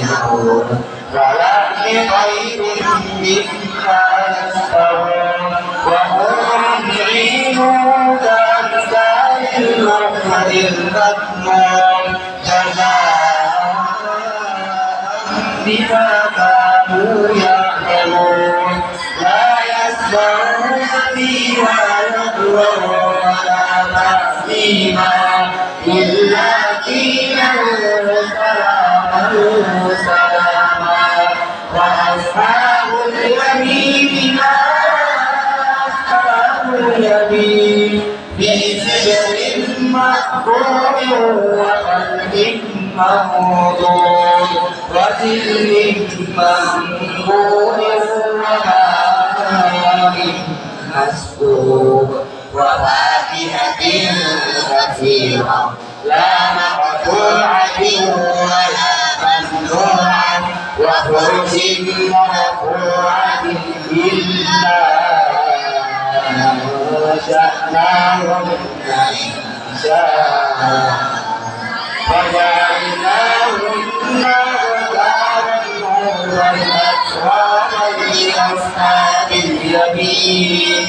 يعملون ولحم طير مما يشتهون وحور عين كأمثال اللؤلؤ المكنون جزاء بما كانوا يعملون لا يسمعون فيها لغوا ولا تأثيما إلا قيلا سلاما سلاما وأصحاب اليمين ما أصحاب اليمين في سدر مكنون وقلب ممدود وظل ممدود وماء مسكوب وفاكهة كثيرة لا مقطوعة ولا ممنوعة وفرش مرفوعة إلا شأناهن إنشاء وجعلناهن أبكارا عرضا أترابا لأصحاب اليمين